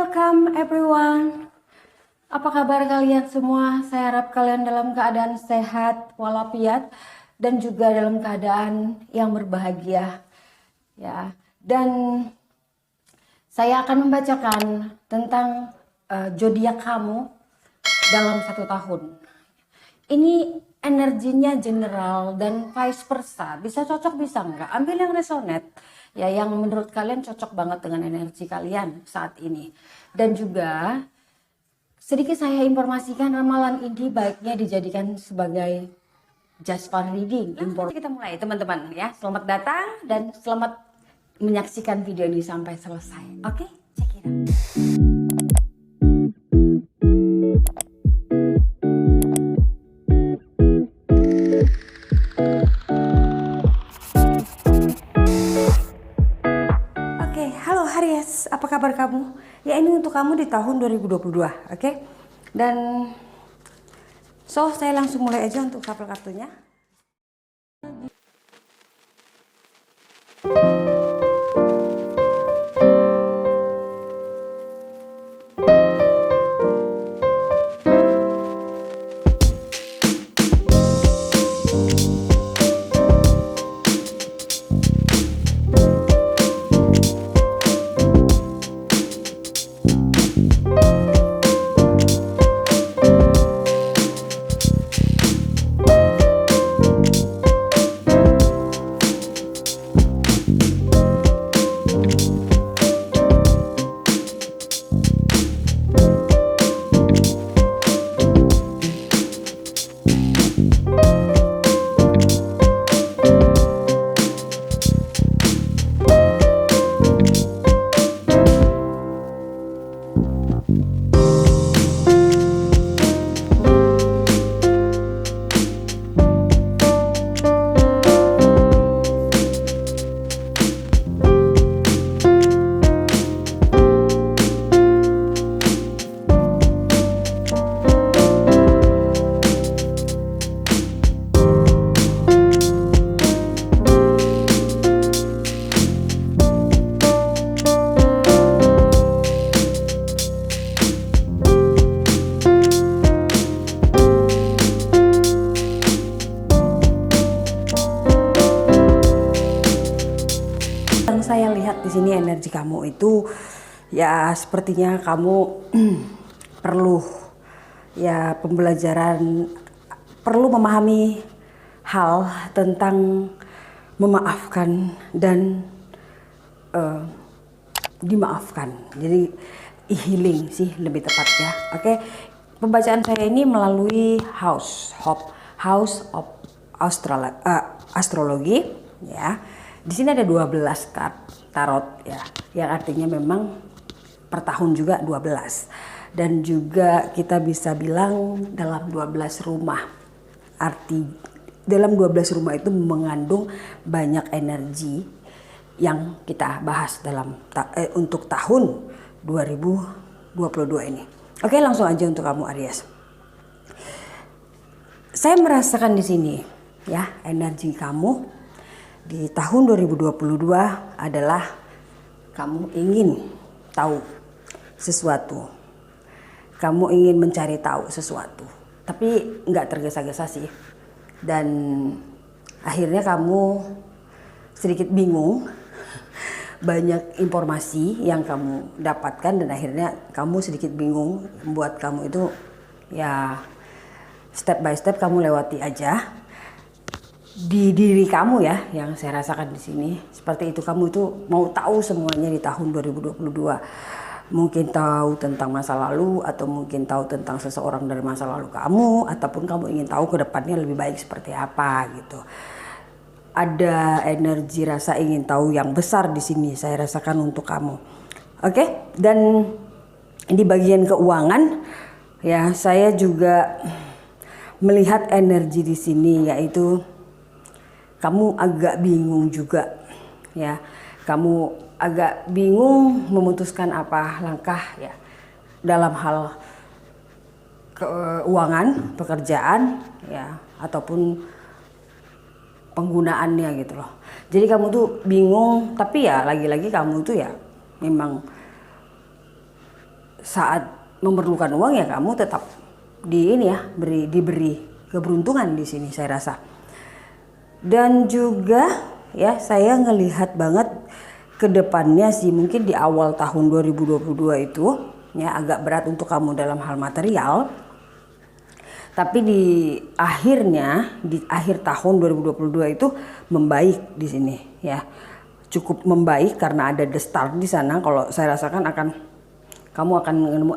welcome everyone. Apa kabar kalian semua? Saya harap kalian dalam keadaan sehat walafiat dan juga dalam keadaan yang berbahagia. Ya, dan saya akan membacakan tentang zodiak kamu dalam 1 tahun. Ini energinya general dan vice versa. Bisa cocok, bisa enggak. Ambil yang resonate. Ya, yang menurut kalian cocok banget dengan energi kalian saat ini. Dan juga sedikit saya informasikan, ramalan ini baiknya dijadikan sebagai just for reading. Kita mulai teman-teman ya. Selamat datang dan selamat menyaksikan video ini sampai selesai. Oke, check it out. Halo Aries, apa kabar kamu? Ya, ini untuk kamu di tahun 2022, oke? Dan saya langsung mulai aja untuk shuffle kartunya. Saya lihat di sini energi kamu itu ya sepertinya kamu perlu ya pembelajaran, perlu memahami hal tentang memaafkan dan dimaafkan. Jadi healing sih lebih tepatnya. Oke. Pembacaan saya ini melalui House of Astrologi ya. Di sini ada 12 tarot ya, yang artinya memang per tahun juga 12. Dan juga kita bisa bilang dalam 12 rumah. Arti dalam 12 rumah itu mengandung banyak energi yang kita bahas dalam untuk tahun 2022 ini. Oke, langsung aja untuk kamu Aries. Saya merasakan di sini ya, energi kamu di tahun 2022 adalah kamu ingin tahu sesuatu. Kamu ingin mencari tahu sesuatu. Tapi nggak tergesa-gesa sih. Dan akhirnya kamu sedikit bingung. Banyak informasi yang kamu dapatkan dan akhirnya kamu sedikit bingung. Membuat kamu itu ya step by step kamu lewati aja. Di diri kamu ya, yang saya rasakan di sini seperti itu. Kamu itu mau tahu semuanya di tahun 2022. Mungkin tahu tentang masa lalu, atau mungkin tahu tentang seseorang dari masa lalu kamu, ataupun kamu ingin tahu ke depannya lebih baik seperti apa gitu. Ada energi rasa ingin tahu yang besar di sini saya rasakan untuk kamu. Oke, dan di bagian keuangan ya, saya juga melihat energi di sini, yaitu kamu agak bingung juga ya. Kamu agak bingung memutuskan apa langkah ya dalam hal keuangan, pekerjaan ya, ataupun penggunaannya gitu loh. Jadi kamu tuh bingung, tapi ya lagi-lagi kamu tuh ya memang saat memerlukan uang ya kamu tetap diberi keberuntungan di sini saya rasa. Dan juga ya saya ngelihat banget ke depannya sih, mungkin di awal tahun 2022 itu ya agak berat untuk kamu dalam hal material. Tapi di akhir tahun 2022 itu membaik di sini ya. Cukup membaik karena ada the start di sana. Kalau saya rasakan kamu akan nemu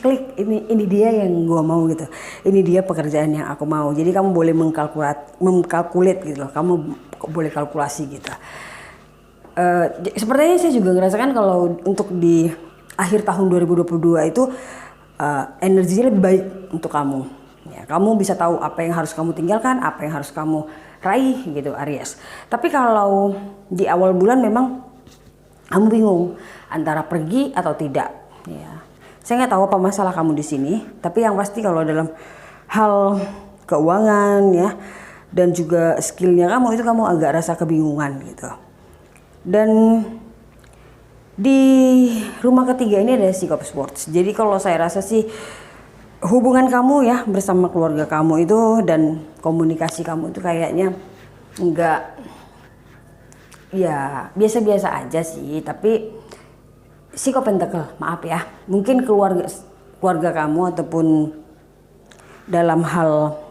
klik ini dia yang gua mau gitu. Ini dia pekerjaan yang aku mau. Jadi kamu boleh mengkalkulat gitu loh. Kamu boleh kalkulasi gitu. Sepertinya saya juga ngerasakan kalau untuk di akhir tahun 2022 itu energinya lebih baik untuk kamu. Ya, kamu bisa tahu apa yang harus kamu tinggalkan, apa yang harus kamu raih gitu Aries. Tapi kalau di awal bulan memang kamu bingung antara pergi atau tidak. Ya, saya nggak tahu apa masalah kamu di sini. Tapi yang pasti kalau dalam hal keuangan ya dan juga skillnya kamu itu kamu agak rasa kebingungan gitu. Dan di rumah ketiga ini ada Six of Swords. Jadi kalau saya rasa sih hubungan kamu ya bersama keluarga kamu itu dan komunikasi kamu itu kayaknya enggak ya biasa-biasa aja sih. Tapi Six of Pentacle, maaf ya, mungkin keluarga kamu ataupun dalam hal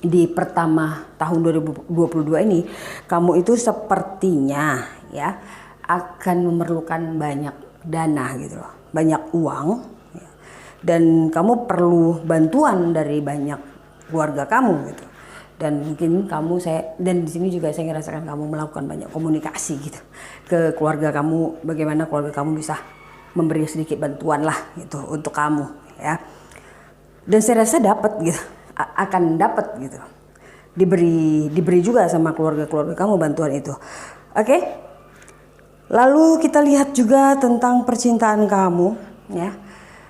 di pertama tahun 2022 ini kamu itu sepertinya ya akan memerlukan banyak dana gitu loh, banyak uang ya. Dan kamu perlu bantuan dari banyak keluarga kamu gitu. Dan mungkin dan di sini juga saya ngerasakan kamu melakukan banyak komunikasi gitu ke keluarga kamu, bagaimana keluarga kamu bisa memberi sedikit bantuan lah gitu untuk kamu ya. Dan saya rasa dapat gitu, akan dapat gitu, diberi juga sama keluarga kamu bantuan itu. Oke? Lalu kita lihat juga tentang percintaan kamu ya.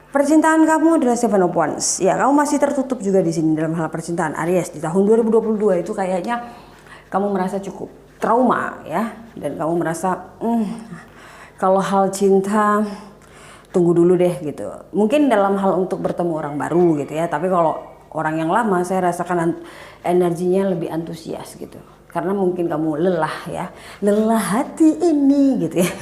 Percintaan kamu adalah Seven of Wands. Ya, kamu masih tertutup juga di sini dalam hal percintaan Aries. Di tahun 2022 itu kayaknya kamu merasa cukup trauma ya, dan kamu merasa kalau hal cinta tunggu dulu deh gitu. Mungkin dalam hal untuk bertemu orang baru gitu ya, tapi kalau orang yang lama saya rasakan energinya lebih antusias gitu. Karena mungkin kamu lelah ya, lelah hati ini gitu ya.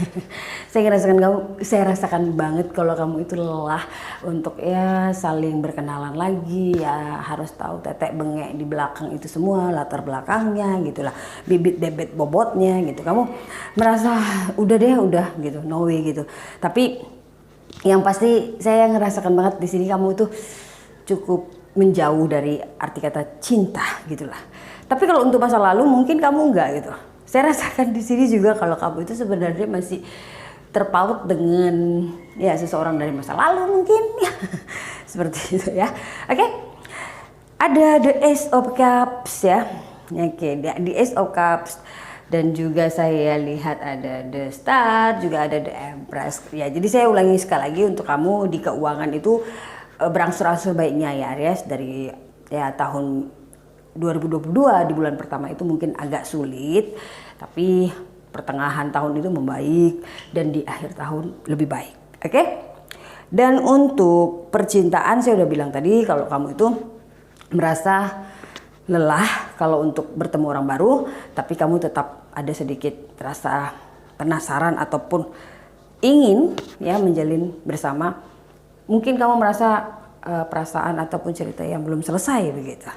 Saya rasakan banget kalau kamu itu lelah untuk ya saling berkenalan lagi ya, harus tahu tetek bengek di belakang itu semua latar belakangnya gitulah, bibit bebet bobotnya gitu. Kamu merasa udah gitu, no way gitu. Tapi yang pasti saya ngerasakan banget di sini kamu itu cukup menjauh dari arti kata cinta gitulah. Tapi kalau untuk masa lalu mungkin kamu enggak gitu. Saya rasakan di sini juga kalau kamu itu sebenarnya masih terpaut dengan ya seseorang dari masa lalu mungkin ya. Seperti itu ya. Oke. Ada the Ace of Cups ya. Oke, the Ace of Cups, dan juga saya lihat ada the Star, juga ada the Empress. Ya, jadi saya ulangi sekali lagi untuk kamu di keuangan itu berangsur-angsur baiknya ya Aries. Dari ya tahun 2022 di bulan pertama itu mungkin agak sulit, tapi pertengahan tahun itu membaik dan di akhir tahun lebih baik. Oke? Dan untuk percintaan saya udah bilang tadi kalau kamu itu merasa lelah kalau untuk bertemu orang baru, tapi kamu tetap ada sedikit rasa penasaran ataupun ingin ya menjalin bersama. Mungkin kamu merasa perasaan ataupun cerita yang belum selesai begitu.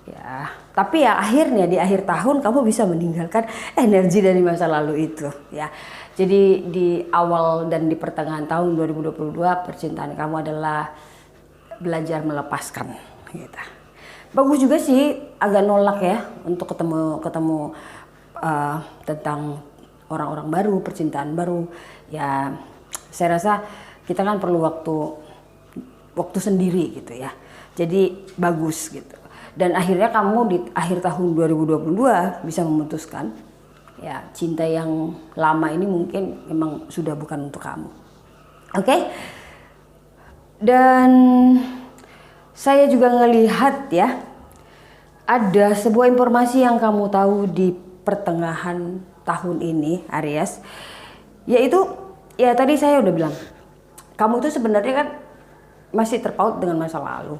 Ya, tapi ya akhirnya di akhir tahun kamu bisa meninggalkan energi dari masa lalu itu ya. Jadi di awal dan di pertengahan tahun 2022 percintaan kamu adalah belajar melepaskan gitu. Bagus juga sih, agak nolak ya untuk ketemu tentang orang-orang baru, percintaan baru. Ya, saya rasa kita kan perlu waktu sendiri gitu ya. Jadi bagus gitu. Dan akhirnya kamu di akhir tahun 2022 bisa memutuskan ya cinta yang lama ini mungkin memang sudah bukan untuk kamu. Oke? Dan saya juga ngelihat ya ada sebuah informasi yang kamu tahu di pertengahan tahun ini Aries, yaitu ya tadi saya udah bilang kamu itu sebenarnya kan masih terpaut dengan masa lalu.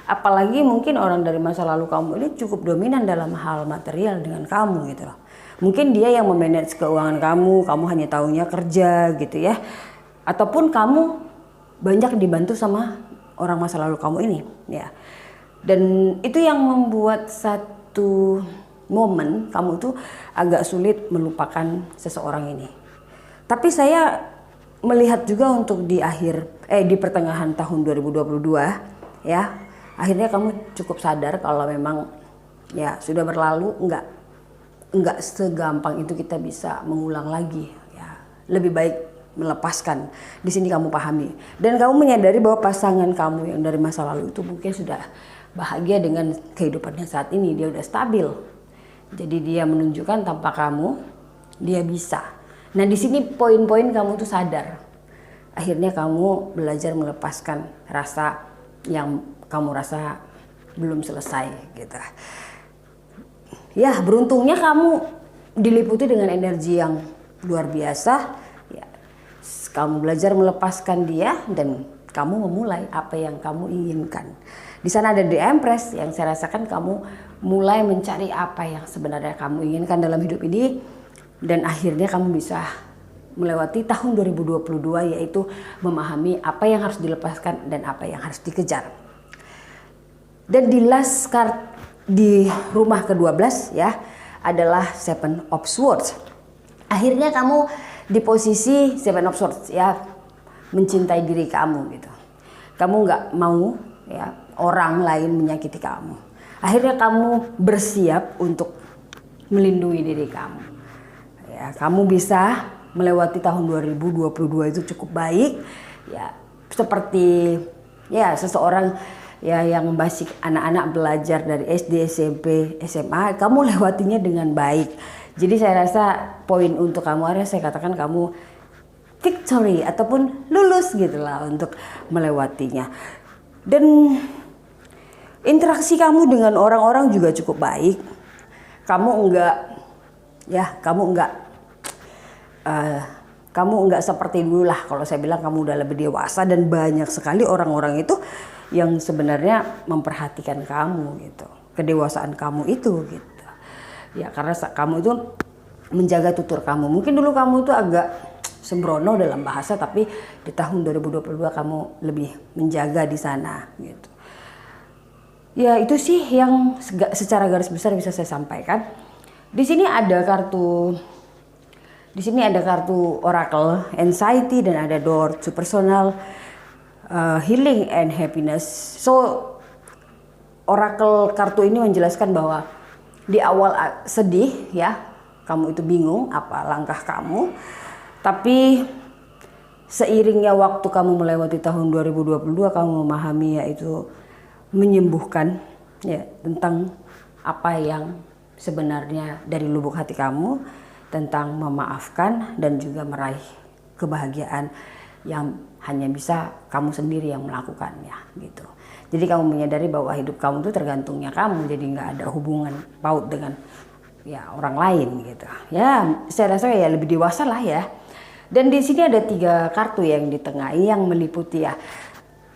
Apalagi mungkin orang dari masa lalu kamu ini cukup dominan dalam hal material dengan kamu gitu loh. Mungkin dia yang memanage keuangan kamu hanya taunya kerja gitu ya. Ataupun kamu banyak dibantu sama orang masa lalu kamu ini ya. Dan itu yang membuat satu momen kamu tuh agak sulit melupakan seseorang ini. Tapi saya melihat juga untuk di pertengahan tahun 2022 ya. Akhirnya kamu cukup sadar kalau memang ya sudah berlalu, enggak segampang itu kita bisa mengulang lagi ya. Lebih baik melepaskan. Di sini kamu pahami dan kamu menyadari bahwa pasangan kamu yang dari masa lalu itu mungkin sudah bahagia dengan kehidupannya saat ini, dia udah stabil. Jadi dia menunjukkan tanpa kamu dia bisa. Nah, di sini poin-poin kamu tuh sadar. Akhirnya kamu belajar melepaskan rasa yang kamu rasa belum selesai gitu. Ya, beruntungnya kamu diliputi dengan energi yang luar biasa. Ya, kamu belajar melepaskan dia dan kamu memulai apa yang kamu inginkan. Di sana ada The Empress yang saya rasakan kamu mulai mencari apa yang sebenarnya kamu inginkan dalam hidup ini dan akhirnya kamu bisa melewati tahun 2022 yaitu memahami apa yang harus dilepaskan dan apa yang harus dikejar. Dan di last card di rumah ke-12 ya adalah Seven of Swords. Akhirnya kamu di posisi Seven of Swords ya, mencintai diri kamu gitu. Kamu nggak mau ya orang lain menyakiti kamu. Akhirnya kamu bersiap untuk melindungi diri kamu. Ya, kamu bisa melewati tahun 2022 itu cukup baik ya, seperti ya seseorang ya yang masih anak-anak belajar dari SD, SMP, SMA, kamu lewatinya dengan baik. Jadi saya rasa poin untuk kamu adalah saya katakan kamu victory ataupun lulus gitulah untuk melewatinya. Dan interaksi kamu dengan orang-orang juga cukup baik. Kamu enggak seperti dulu lah. Kalau saya bilang kamu udah lebih dewasa dan banyak sekali orang-orang itu yang sebenarnya memperhatikan kamu gitu, kedewasaan kamu itu gitu ya, karena kamu itu menjaga tutur kamu. Mungkin dulu kamu itu agak sembrono dalam bahasa, tapi di tahun 2022 kamu lebih menjaga di sana gitu ya. Itu sih yang secara garis besar bisa saya sampaikan. Di sini ada kartu Oracle Anxiety dan ada Door to Personal Healing and Happiness. So Oracle kartu ini menjelaskan bahwa di awal sedih ya, kamu itu bingung apa langkah kamu, tapi seiringnya waktu kamu melewati tahun 2022 kamu memahami yaitu menyembuhkan ya tentang apa yang sebenarnya dari lubuk hati kamu, tentang memaafkan dan juga meraih kebahagiaan yang hanya bisa kamu sendiri yang melakukannya gitu. Jadi kamu menyadari bahwa hidup kamu itu tergantungnya kamu, jadi nggak ada hubungan paut dengan ya orang lain gitu. Ya saya rasa ya lebih dewasa lah ya. Dan di sini ada 3 kartu yang di tengah yang meliputi ya.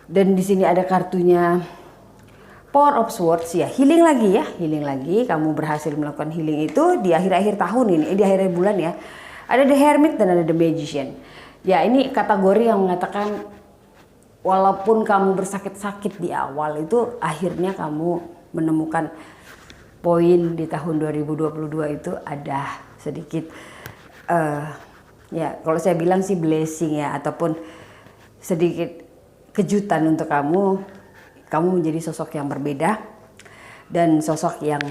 Dan di sini ada kartunya Four of Swords ya, healing lagi ya, healing lagi. Kamu berhasil melakukan healing itu di akhir-akhir tahun ini, di akhir bulan ya. Ada The Hermit dan ada The Magician. Ya ini kategori yang mengatakan walaupun kamu bersakit-sakit di awal itu akhirnya kamu menemukan poin di tahun 2022 itu ada sedikit ya kalau saya bilang sih blessing ya, ataupun sedikit kejutan untuk kamu menjadi sosok yang berbeda dan sosok yang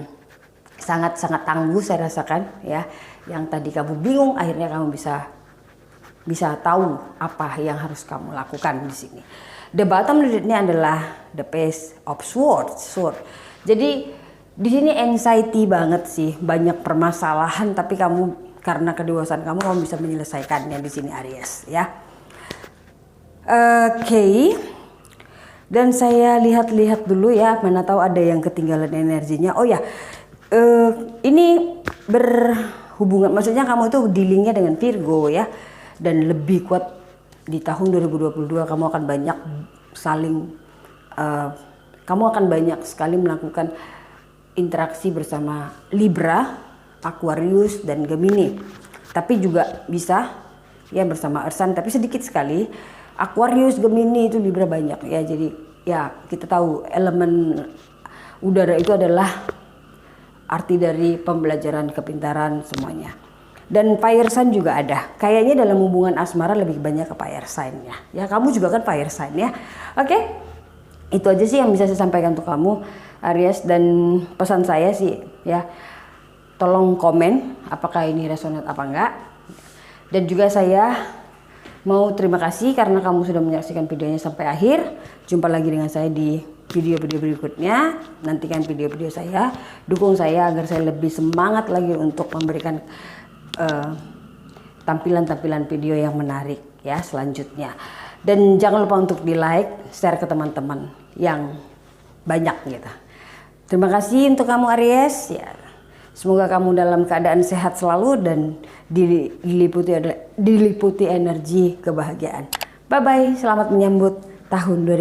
sangat-sangat tangguh saya rasakan ya. Yang tadi kamu bingung akhirnya kamu bisa tahu apa yang harus kamu lakukan di sini. The bottom ini adalah the Page of Swords. Jadi di sini anxiety banget sih, banyak permasalahan tapi kamu karena kedewasaan kamu bisa menyelesaikannya di sini Aries ya. Oke. Dan saya lihat-lihat dulu ya, mana tahu ada yang ketinggalan energinya. Oh ya, ini berhubungan, maksudnya kamu itu dealingnya dengan Virgo ya. Dan lebih kuat di tahun 2022 kamu akan banyak saling kamu akan banyak sekali melakukan interaksi bersama Libra, Aquarius, dan Gemini. Tapi juga bisa ya bersama Earth Sign, tapi sedikit sekali. Aquarius, Gemini itu Libra banyak ya. Jadi ya kita tahu elemen udara itu adalah arti dari pembelajaran, kepintaran semuanya. Dan fire sign juga ada. Kayaknya dalam hubungan asmara lebih banyak ke fire sign ya. Ya kamu juga kan fire sign ya. Oke. Itu aja sih yang bisa saya sampaikan untuk kamu Aries, dan pesan saya sih ya, tolong komen apakah ini resonate apa enggak. Dan juga saya mau terima kasih karena kamu sudah menyaksikan videonya sampai akhir. Jumpa lagi dengan saya di video-video berikutnya. Nantikan video-video saya, dukung saya agar saya lebih semangat lagi untuk memberikan tampilan-tampilan video yang menarik ya selanjutnya. Dan jangan lupa untuk di like, share ke teman-teman yang banyak gitu. Terima kasih untuk kamu Aries ya. Semoga kamu dalam keadaan sehat selalu dan diliputi energi kebahagiaan. Bye bye, selamat menyambut tahun 2020.